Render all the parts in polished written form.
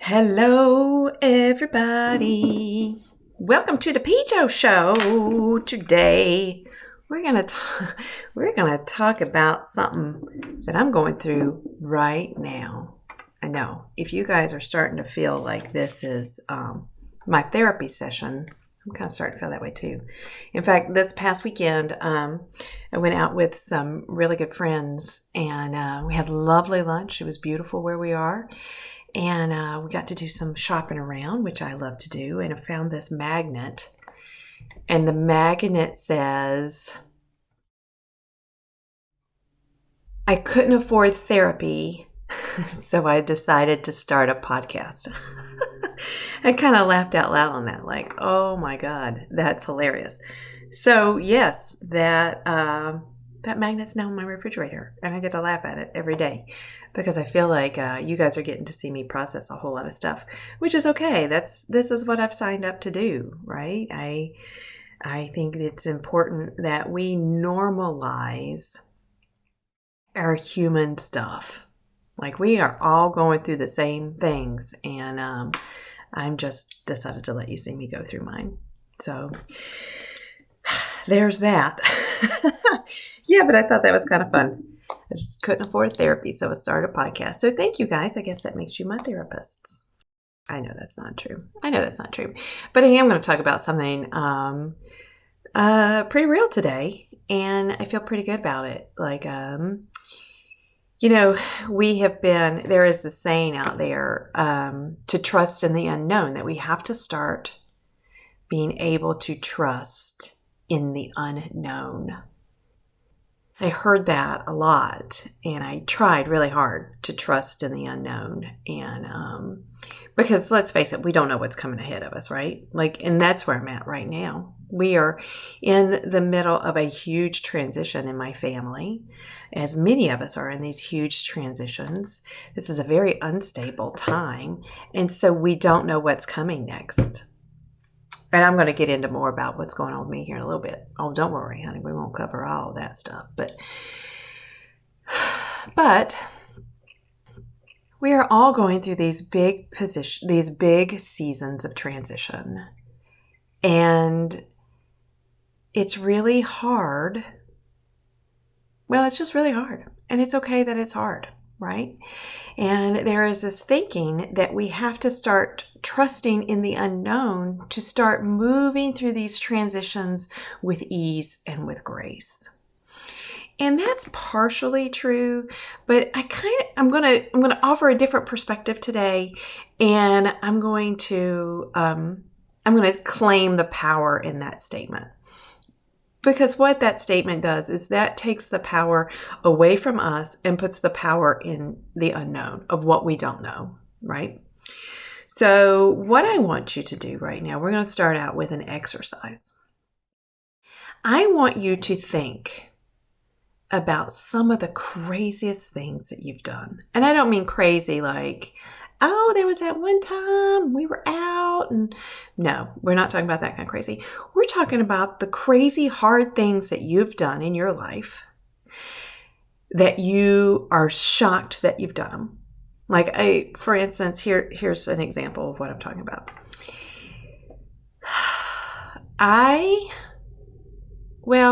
Hello, everybody. Welcome to the PJo Show. Today, we're gonna talk about something that I'm going through right now. I know if you guys are starting to feel like this is my therapy session, I'm kind of starting to feel that way too. In fact, this past weekend, I went out with some really good friends, and we had lovely lunch. It was beautiful where we are. And we got to do some shopping around, which I love to do. And I found this magnet. And the magnet says, I couldn't afford therapy, so I decided to start a podcast. I kind of laughed out loud on that, like, oh my God, that's hilarious. So yes, that magnet's now in my refrigerator, and I get to laugh at it every day because I feel like you guys are getting to see me process a whole lot of stuff, which is okay. This is what I've signed up to do, right? I think it's important that we normalize our human stuff. Like, we are all going through the same things, and I'm just decided to let you see me go through mine. So there's that. Yeah, but I thought that was kind of fun. I just couldn't afford therapy, so I started a podcast. So thank you guys. I guess that makes you my therapists. I know that's not true. But I am going to talk about something pretty real today, and I feel pretty good about it. Like, there is this saying out there to trust in the unknown, that we have to start being able to trust in the unknown. I heard that a lot, and I tried really hard to trust in the unknown. And because let's face it, we don't know what's coming ahead of us, right? And that's where I'm at right now. We are in the middle of a huge transition in my family, as many of us are in these huge transitions. This is a very unstable time, and so we don't know what's coming next. And I'm going to get into more about what's going on with me here in a little bit. Oh, don't worry, honey. We won't cover all that stuff. But we are all going through these big seasons of transition. And it's really hard. Well, it's just really hard. And it's okay that it's hard, right? And there is this thinking that we have to start trusting in the unknown to start moving through these transitions with ease and with grace. And that's partially true, but I'm going to offer a different perspective today, and I'm going to claim the power in that statement. Because what that statement does is that takes the power away from us and puts the power in the unknown of what we don't know, right? So what I want you to do right now, we're going to start out with an exercise. I want you to think about some of the craziest things that you've done. And I don't mean crazy like, oh, there was that one time we were out. And no, we're not talking about that kind of crazy. We're talking about the crazy hard things that you've done in your life that you are shocked that you've done them. Like, for instance, here's an example of what I'm talking about.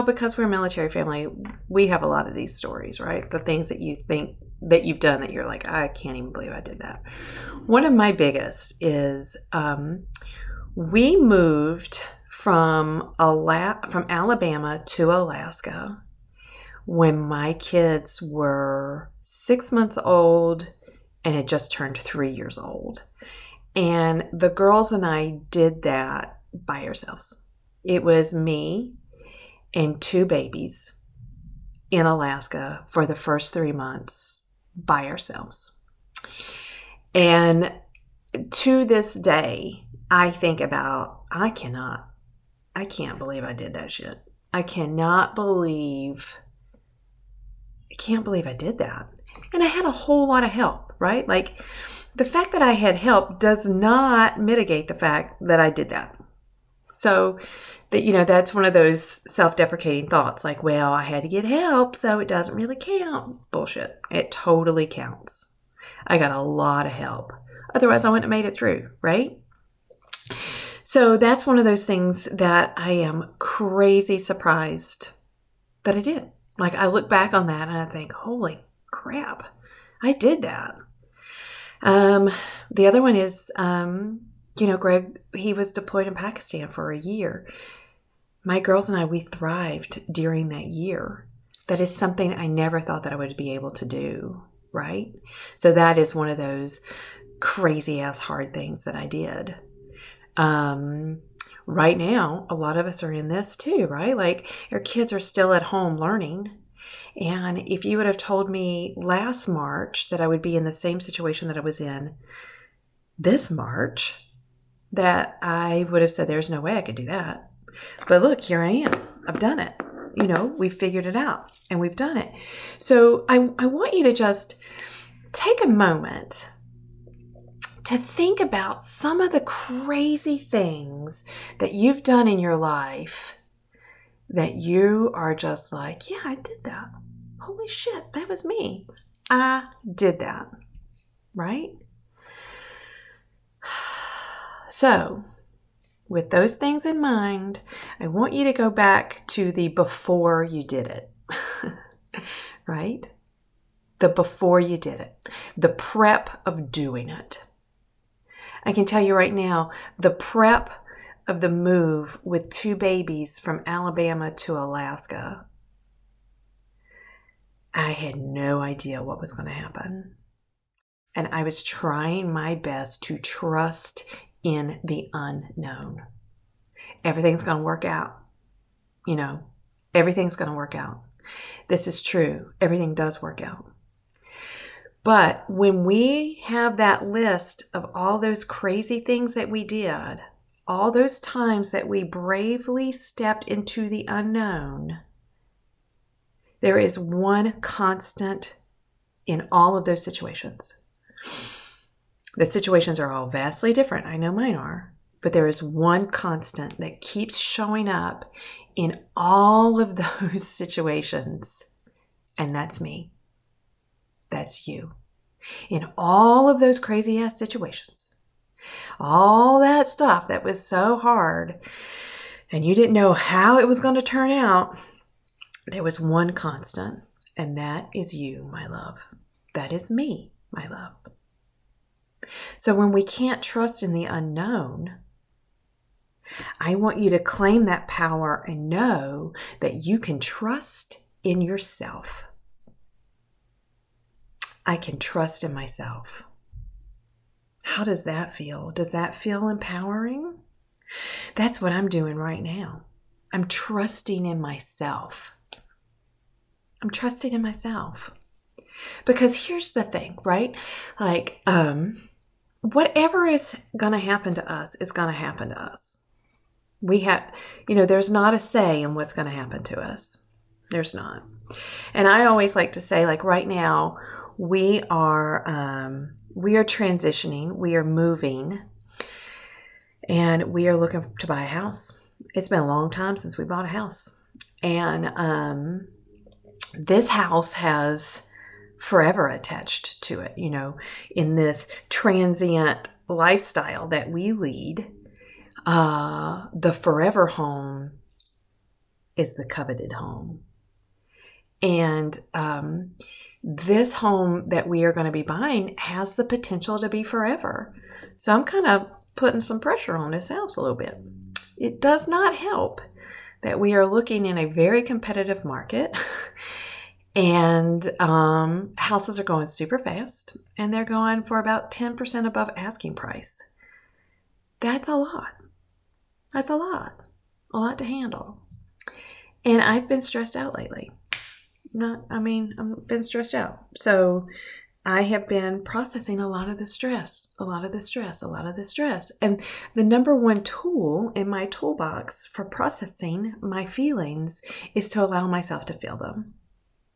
Because we're a military family, we have a lot of these stories, right? The things that you think that you've done that you're like, I can't even believe I did that. One of my biggest is we moved from Alabama to Alaska when my kids were 6 months old and had just turned 3 years old. And the girls and I did that by ourselves. It was me and 2 babies in Alaska for the first 3 months by ourselves. And to this day, I think about, I can't believe I did that shit. I can't believe I did that. And I had a whole lot of help, right? Like, the fact that I had help does not mitigate the fact that I did that. So that, that's one of those self-deprecating thoughts, like, well, I had to get help, so it doesn't really count. Bullshit. It totally counts. I got a lot of help. Otherwise, I wouldn't have made it through, right? So that's one of those things that I am crazy surprised that I did. Like, I look back on that and I think, holy crap, I did that. The other one is, Greg, he was deployed in Pakistan for a year. My girls and I, we thrived during that year. That is something I never thought that I would be able to do, right? So that is one of those crazy ass hard things that I did. Right now, a lot of us are in this too, right? Like, our kids are still at home learning. And if you would have told me last March that I would be in the same situation that I was in this March, that I would have said, there's no way I could do that. But look, here I am. I've done it. We've figured it out and we've done it. So I want you to just take a moment to think about some of the crazy things that you've done in your life that you are just like, yeah, I did that. Holy shit, that was me. I did that, right? So, with those things in mind, I want you to go back to the before you did it, right? The before you did it, the prep of doing it. I can tell you right now, the prep of the move with 2 babies from Alabama to Alaska, I had no idea what was going to happen. And I was trying my best to trust in the unknown. Everything's going to work out. Everything's going to work out. This is true. Everything does work out. But when we have that list of all those crazy things that we did, all those times that we bravely stepped into the unknown, there is one constant in all of those situations. The situations are all vastly different. I know mine are. But there is one constant that keeps showing up in all of those situations. And that's me. That's you. In all of those crazy ass situations. All that stuff that was so hard and you didn't know how it was going to turn out. There was one constant, and that is you, my love. That is me, my love. So when we can't trust in the unknown, I want you to claim that power and know that you can trust in yourself. I can trust in myself. How does that feel? Does that feel empowering? That's what I'm doing right now. I'm trusting in myself. I'm trusting in myself. Because here's the thing, right? Like, whatever is going to happen to us is going to happen to us. We have, there's not a say in what's going to happen to us. There's not. And I always like to say, like, right now, we are transitioning, we are moving, and we are looking to buy a house. It's been a long time since we bought a house. And this house has forever attached to it, in this transient lifestyle that we lead. The forever home is the coveted home. And this home that we are going to be buying has the potential to be forever. So I'm kind of putting some pressure on this house a little bit. It does not help that we are looking in a very competitive market and houses are going super fast and they're going for about 10% above asking price. That's a lot. That's a lot to handle. And I've been stressed out lately. I've been stressed out. So I have been processing a lot of the stress. And the number one tool in my toolbox for processing my feelings is to allow myself to feel them,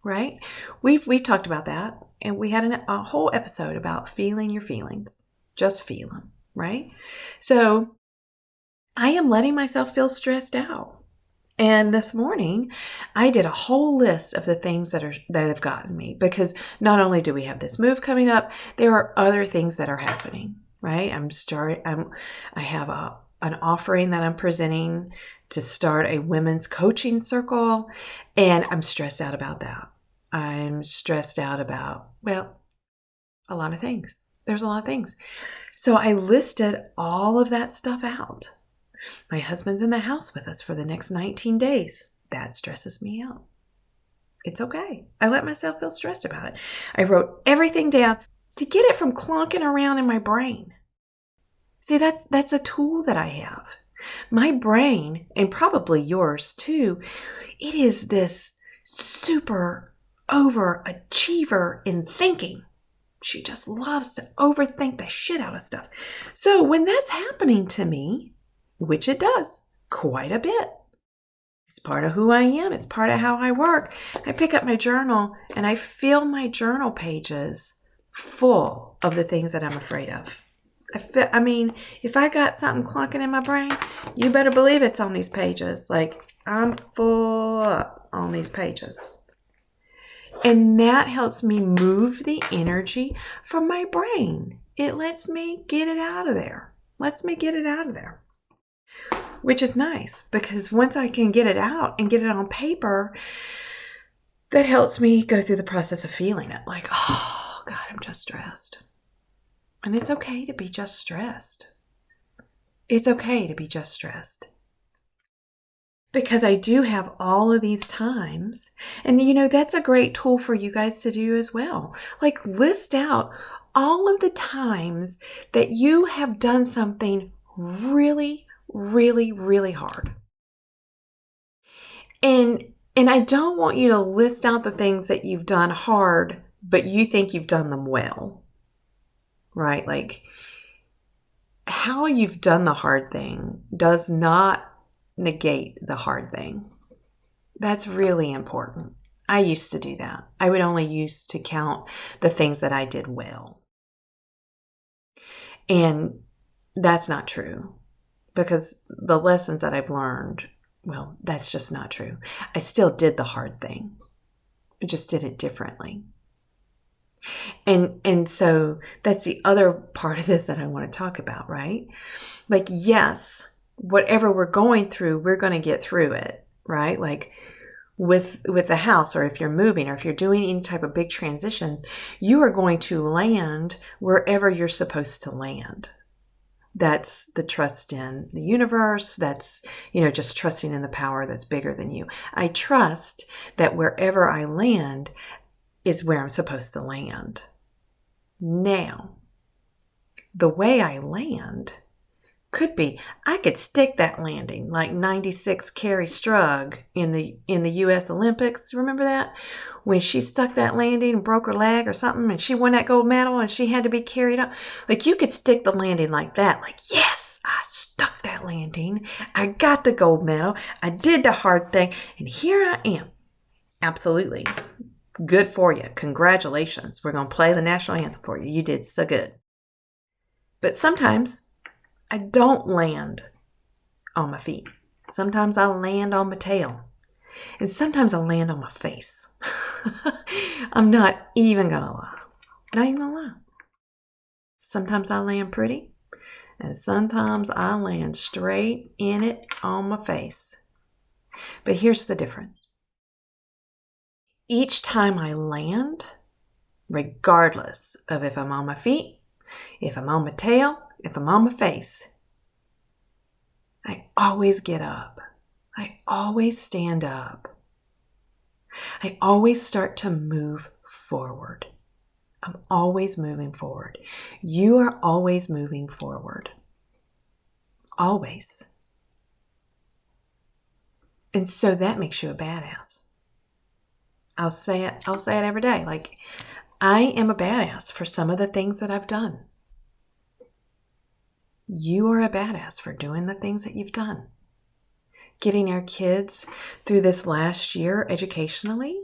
right? We've talked about that. And we had a whole episode about feeling your feelings. Just feel them, right? So I am letting myself feel stressed out. And this morning, I did a whole list of the things that have gotten me, because not only do we have this move coming up, there are other things that are happening, right? I have an offering that I'm presenting to start a women's coaching circle, and I'm stressed out about that. I'm stressed out about, well, a lot of things. There's a lot of things. So I listed all of that stuff out. My husband's in the house with us for the next 19 days. That stresses me out. It's okay. I let myself feel stressed about it. I wrote everything down to get it from clunking around in my brain. See, that's a tool that I have. My brain, and probably yours too, it is this super overachiever in thinking. She just loves to overthink the shit out of stuff. So when that's happening to me, which it does quite a bit, it's part of who I am. It's part of how I work. I pick up my journal and I fill my journal pages full of the things that I'm afraid of. If I got something clunking in my brain, you better believe it's on these pages. Like, I'm full up on these pages. And that helps me move the energy from my brain. It lets me get it out of there. Which is nice, because once I can get it out and get it on paper, that helps me go through the process of feeling it. Like, oh, God, I'm just stressed. And it's okay to be just stressed. It's okay to be just stressed. Because I do have all of these times. And, that's a great tool for you guys to do as well. Like, list out all of the times that you have done something really, really, really hard. And I don't want you to list out the things that you've done hard, but you think you've done them well. Right? Like, how you've done the hard thing does not negate the hard thing. That's really important. I used to do that. I would only use to count the things that I did well. And that's not true, because the lessons that I've learned, well, that's just not true. I still did the hard thing. I just did it differently. And so that's the other part of this that I want to talk about, right? Like, yes, whatever we're going through, we're going to get through it, right? Like with the house, or if you're moving, or if you're doing any type of big transition, you are going to land wherever you're supposed to land. That's the trust in the universe. That's, just trusting in the power that's bigger than you. I trust that wherever I land is where I'm supposed to land. Now, the way I land could be, I could stick that landing like 96 Carrie Strug in the U.S. Olympics. Remember that? When she stuck that landing and broke her leg or something, and she won that gold medal and she had to be carried up. Like, you could stick the landing like that. Like, yes, I stuck that landing. I got the gold medal. I did the hard thing. And here I am. Absolutely. Good for you. Congratulations. We're going to play the national anthem for you. You did so good. But sometimes I don't land on my feet. Sometimes I land on my tail. And sometimes I land on my face. I'm not even going to lie. Not even going to lie. Sometimes I land pretty. And sometimes I land straight in it on my face. But here's the difference. Each time I land, regardless of if I'm on my feet, if I'm on my tail, if I'm on my face, I always get up. I always stand up. I always start to move forward. I'm always moving forward. You are always moving forward. Always. And so that makes you a badass. I'll say it every day. Like, I am a badass for some of the things that I've done. You are a badass for doing the things that you've done. Getting our kids through this last year educationally,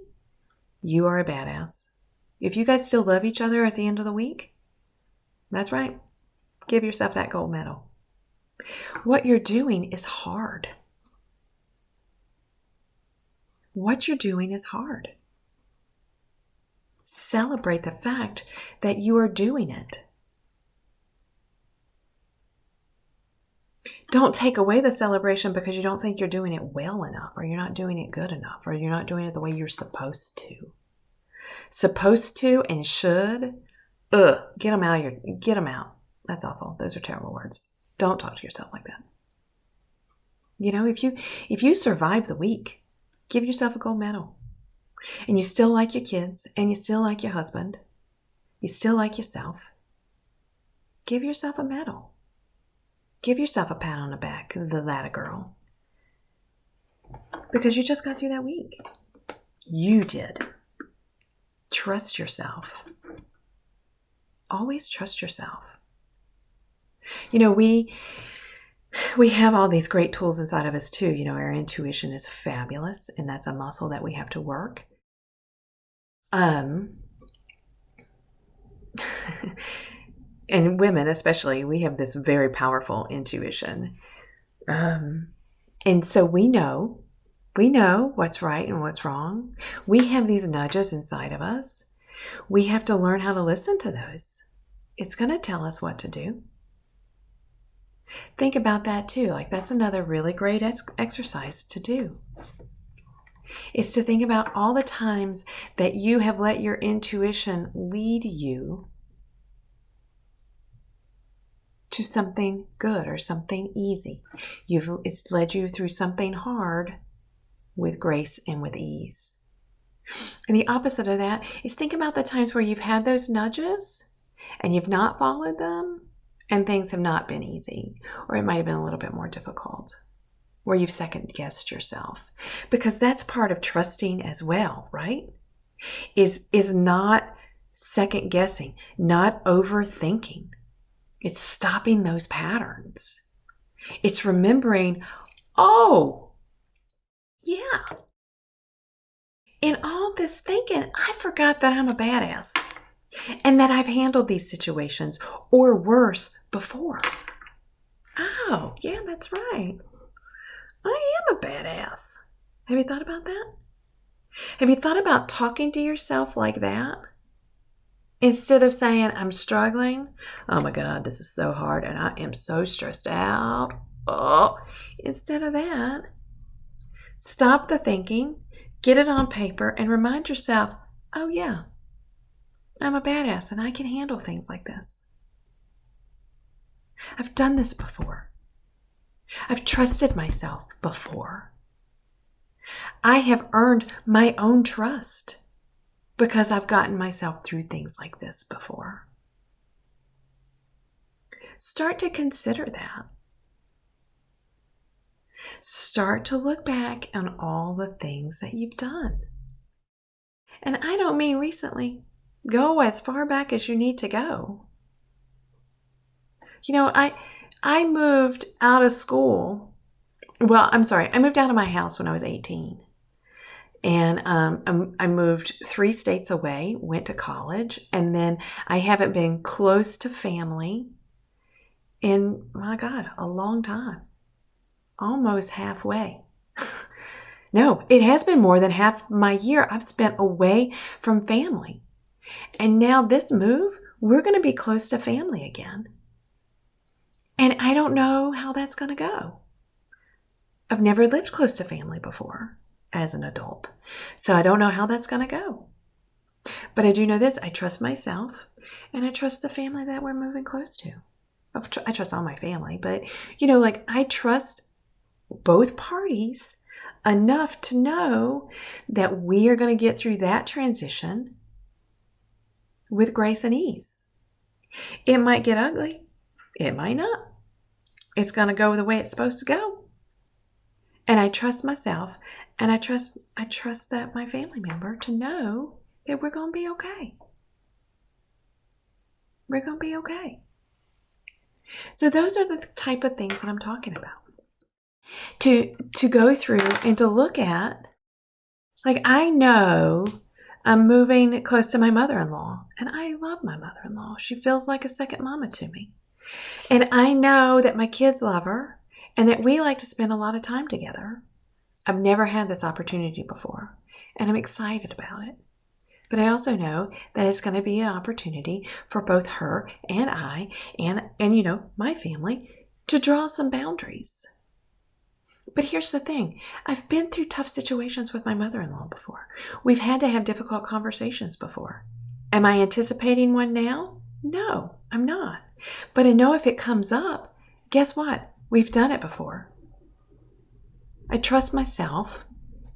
you are a badass. If you guys still love each other at the end of the week, that's right. Give yourself that gold medal. What you're doing is hard. what you're doing is hard. Celebrate the fact that you are doing it. Don't take away the celebration because you don't think you're doing it well enough, or you're not doing it good enough, or you're not doing it the way you're supposed to. Supposed to and should, get them out of your, get them out. That's awful. Those are terrible words. Don't talk to yourself like that. You know, if you survive the week, give yourself a gold medal. And you still like your kids, and you still like your husband, you still like yourself, give yourself a medal. Give yourself a pat on the back, the latter girl. Because you just got through that week. You did. Trust yourself. Always trust yourself. You know, we have all these great tools inside of us too. You know, our intuition is fabulous, and that's a muscle that we have to work. And women especially, we have this very powerful intuition. And so we know what's right and what's wrong. We have these nudges inside of us. We have to learn how to listen to those. It's going to tell us what to do. Think about that too. Like, that's another really great exercise to do. Is to think about all the times that you have let your intuition lead you to something good or something easy. It's led you through something hard with grace and with ease. And the opposite of that is, think about the times where you've had those nudges and you've not followed them and things have not been easy, or it might have been a little bit more difficult, where you've second-guessed yourself. Because that's part of trusting as well, right? Is not second-guessing, not overthinking. It's stopping those patterns. It's remembering, oh, yeah. In all this thinking, I forgot that I'm a badass and that I've handled these situations or worse before. Oh, yeah, that's right. I am a badass. Have you thought about that? Have you thought about talking to yourself like that? Instead of saying, I'm struggling. Oh my God, this is so hard and I am so stressed out. Oh, instead of that, stop the thinking, get it on paper, and remind yourself, oh yeah, I'm a badass and I can handle things like this. I've done this before. I've trusted myself before. I have earned my own trust because I've gotten myself through things like this before. Start to consider that. Start to look back on all the things that you've done. And I don't mean recently. Go as far back as you need to go. You know, I moved out of school. Well, I'm sorry. I moved out of my house when I was 18. And I moved 3 states away, went to college, and then I haven't been close to family in, my God, a long time. Almost halfway. No, it has been more than half my year I've spent away from family. And now this move, we're going to be close to family again. And I don't know how that's going to go. I've never lived close to family before as an adult. So I don't know how that's going to go. But I do know this. I trust myself and I trust the family that we're moving close to. I trust all my family, but you know, like, I trust both parties enough to know that we are going to get through that transition with grace and ease. It might get ugly. It might not. It's going to go the way it's supposed to go. And I trust myself, and I trust that my family member to know that we're going to be okay. We're going to be okay. So those are the type of things that I'm talking about. To go through and to look at, like, I know I'm moving close to my mother-in-law, and I love my mother-in-law. She feels like a second mama to me. And I know that my kids love her and that we like to spend a lot of time together. I've never had this opportunity before, and I'm excited about it. But I also know that it's going to be an opportunity for both her and I and my family to draw some boundaries. But here's the thing. I've been through tough situations with my mother-in-law before. We've had to have difficult conversations before. Am I anticipating one now? No, I'm not. But I know if it comes up, guess what? We've done it before. I trust myself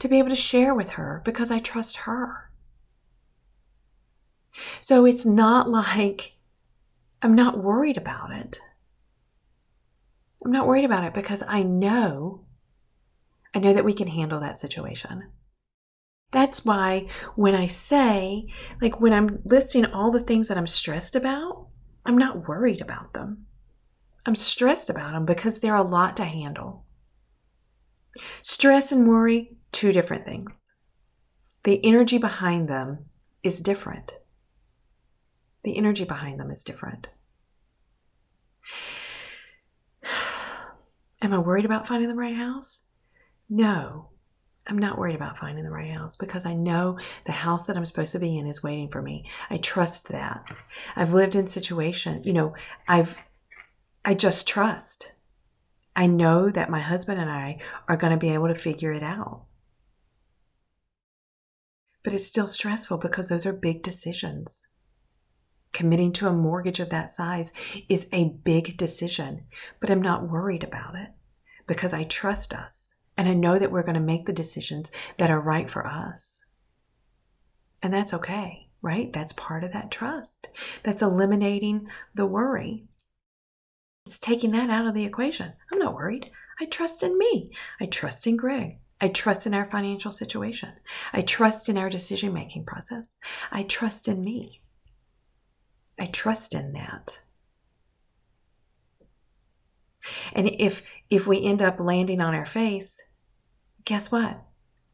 to be able to share with her because I trust her. So it's not like I'm not worried about it. I'm not worried about it because I know that we can handle that situation. That's why when I say, when I'm listing all the things that I'm stressed about, I'm not worried about them. I'm stressed about them because they're a lot to handle. Stress and worry, two different things. The energy behind them is different. The energy behind them is different. Am I worried about finding the right house? No, I'm not worried about finding the right house because I know the house that I'm supposed to be in is waiting for me. I trust that. I've lived in situations, I just trust. I know that my husband and I are going to be able to figure it out. But it's still stressful because those are big decisions. Committing to a mortgage of that size is a big decision, but I'm not worried about it because I trust us and I know that we're going to make the decisions that are right for us. And that's okay, right? That's part of that trust. That's eliminating the worry. It's taking that out of the equation. I'm not worried. I trust in me. I trust in Greg. I trust in our financial situation. I trust in our decision-making process. I trust in me. I trust in that. And if we end up landing on our face, guess what?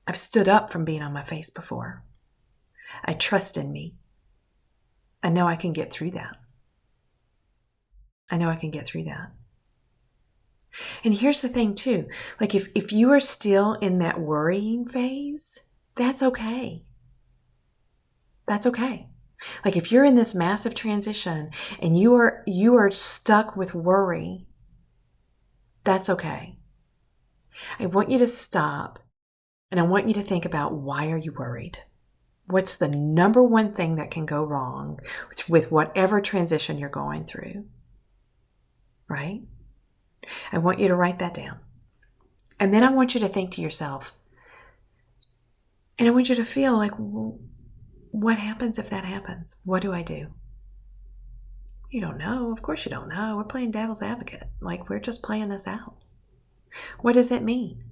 I've stood up from being on my face before. I trust in me. I know I can get through that. I know I can get through that. And here's the thing too, if you are still in that worrying phase, that's okay. That's okay. If you're in this massive transition and you are stuck with worry, that's okay. I want you to stop and I want you to think about, why are you worried? What's the number one thing that can go wrong with whatever transition you're going through? Right? I want you to write that down. And then I want you to think to yourself, and I want you to feel well, what happens if that happens? What do I do? You don't know. Of course you don't know. We're playing devil's advocate. We're just playing this out. What does it mean?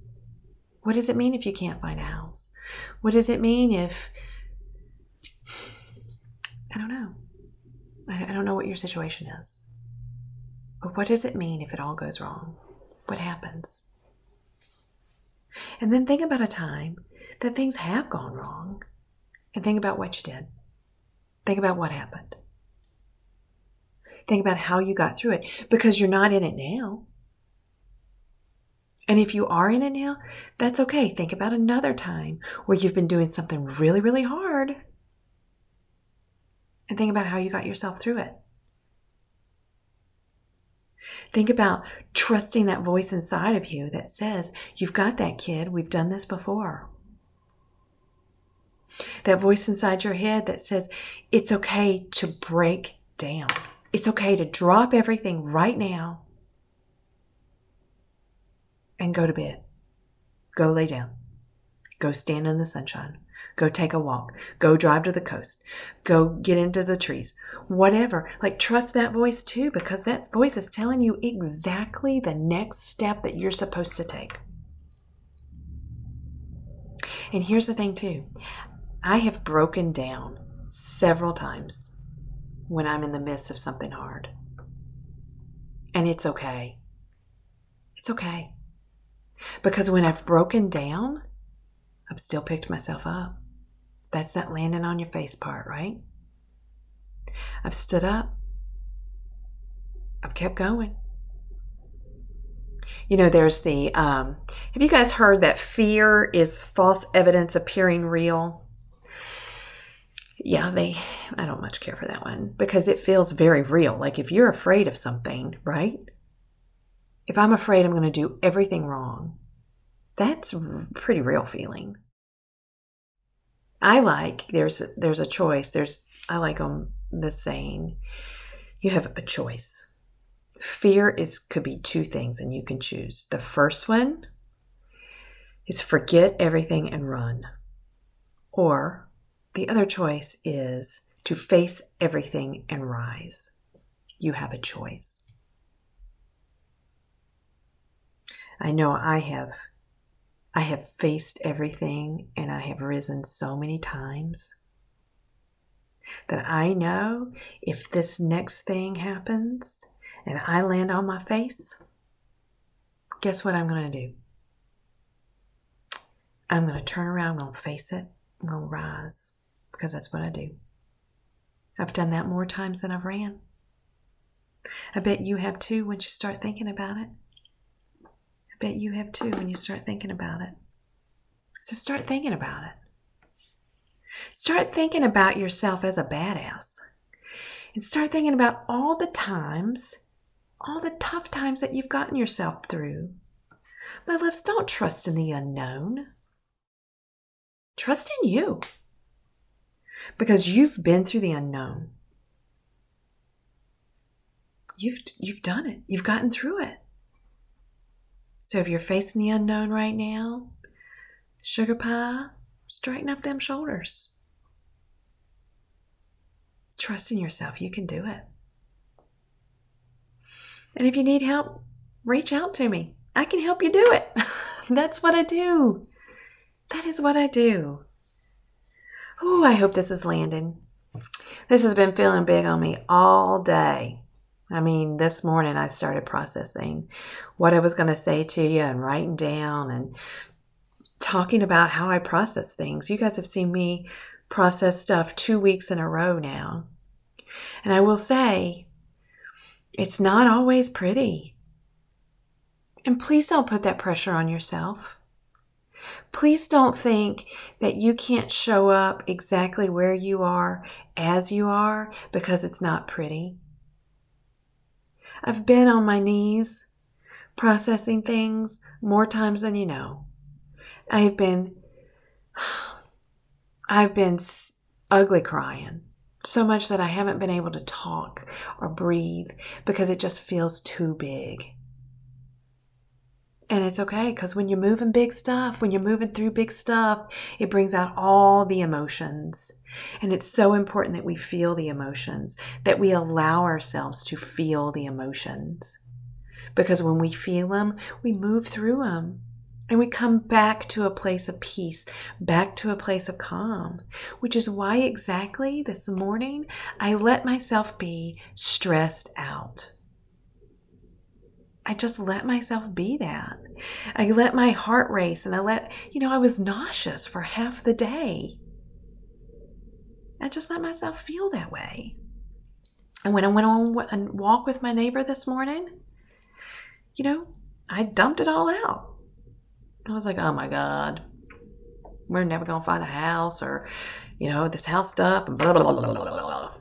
What does it mean if you can't find a house? What does it mean if... I don't know. I don't know what your situation is. But what does it mean if it all goes wrong? What happens? And then think about a time that things have gone wrong. And think about what you did. Think about what happened. Think about how you got through it, because you're not in it now. And if you are in it now, that's okay. Think about another time where you've been doing something really, really hard. And think about how you got yourself through it. Think about trusting that voice inside of you that says, you've got that, kid. We've done this before. That voice inside your head that says, it's okay to break down. It's okay to drop everything right now and go to bed. Go lay down. Go stand in the sunshine. Go take a walk. Go drive to the coast. Go get into the trees. Whatever. Trust that voice too, because that voice is telling you exactly the next step that you're supposed to take. And here's the thing too. I have broken down several times when I'm in the midst of something hard. And it's okay. It's okay. Because when I've broken down, I've still picked myself up. That's that landing on your face part, right? I've stood up. I've kept going. There's the, have you guys heard that fear is false evidence appearing real? Yeah, I don't much care for that one because it feels very real. Like if you're afraid of something, right? If I'm afraid I'm going to do everything wrong, that's a pretty real feeling. I like, there's a choice. I like the saying, you have a choice. Fear could be two things and you can choose. The first one is forget everything and run. Or the other choice is to face everything and rise. You have a choice. I know I have faced everything and I have risen so many times that I know if this next thing happens and I land on my face, guess what I'm going to do? I'm going to turn around, I'm going to face it, I'm going to rise, because that's what I do. I've done that more times than I've ran. I bet you have too when you start thinking about it. I bet you have too when you start thinking about it. So start thinking about it. Start thinking about yourself as a badass. And start thinking about all the tough times that you've gotten yourself through. My loves, don't trust in the unknown. Trust in you. Because you've been through the unknown. You've done it. You've gotten through it. So if you're facing the unknown right now, sugar pie, straighten up them shoulders. Trust in yourself. You can do it. And if you need help, reach out to me. I can help you do it. That's what I do. That is what I do. Oh, I hope this is landing. This has been feeling big on me all day. I mean, this morning I started processing what I was going to say to you and writing down and talking about how I process things. You guys have seen me process stuff 2 weeks in a row now. And I will say, it's not always pretty. And please don't put that pressure on yourself. Please don't think that you can't show up exactly where you are as you are because it's not pretty. I've been on my knees processing things more times than you know. I've been ugly crying so much that I haven't been able to talk or breathe because it just feels too big. And it's okay, because when you're moving big stuff, when you're moving through big stuff, it brings out all the emotions. And it's so important that we feel the emotions, that we allow ourselves to feel the emotions. Because when we feel them, we move through them. And we come back to a place of peace, back to a place of calm, which is why exactly this morning I let myself be stressed out. I just let myself be that. I let my heart race and I was nauseous for half the day. I just let myself feel that way. And when I went on a walk with my neighbor this morning, I dumped it all out. I was like, oh my God, we're never going to find a house or, this house stuff and blah, blah, blah, blah, blah, blah.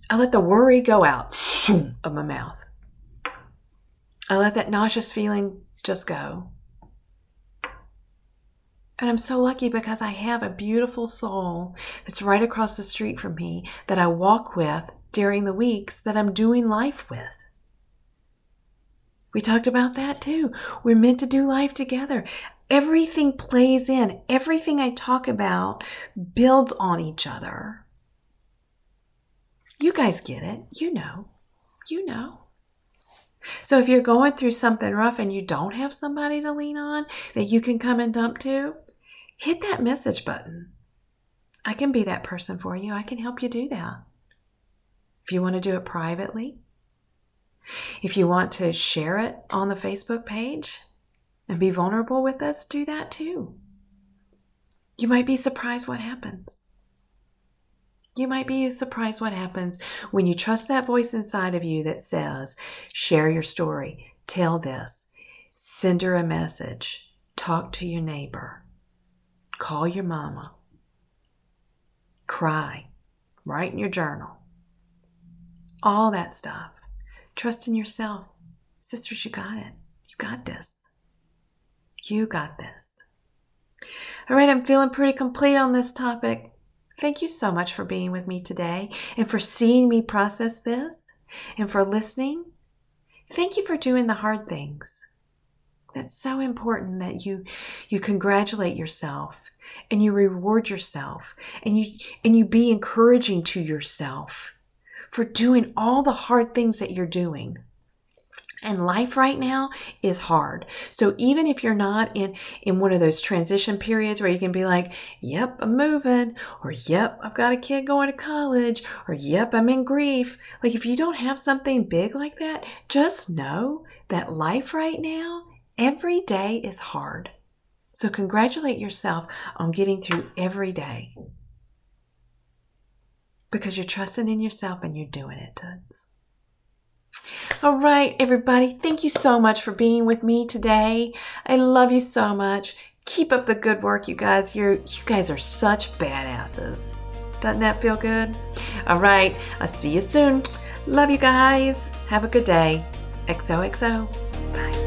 I let the worry go out of my mouth. I let that nauseous feeling just go. And I'm so lucky because I have a beautiful soul that's right across the street from me that I walk with during the weeks that I'm doing life with. We talked about that too. We're meant to do life together. Everything plays in. Everything I talk about builds on each other. You guys get it. You know. So if you're going through something rough and you don't have somebody to lean on that you can come and dump to, hit that message button. I can be that person for you. I can help you do that. If you want to do it privately, if you want to share it on the Facebook page and be vulnerable with us, do that too. You might be surprised what happens. You might be surprised what happens when you trust that voice inside of you that says, share your story, tell this. Send her a message. Talk to your neighbor. Call your mama. Cry. Write in your journal. All that stuff. Trust in yourself. Sisters, you got it. You got this. You got this. All right, I'm feeling pretty complete on this topic. Thank you so much for being with me today and for seeing me process this and for listening. Thank you for doing the hard things. That's so important that you congratulate yourself and you reward yourself and you be encouraging to yourself for doing all the hard things that you're doing. And life right now is hard. So even if you're not in one of those transition periods where you can be like, yep, I'm moving, or yep, I've got a kid going to college, or yep, I'm in grief. Like if you don't have something big like that, just know that life right now, every day is hard. So congratulate yourself on getting through every day. Because you're trusting in yourself and you're doing it, Toots. All right, everybody. Thank you so much for being with me today. I love you so much. Keep up the good work, you guys. You guys are such badasses. Doesn't that feel good? All right. I'll see you soon. Love you guys. Have a good day. XOXO. Bye.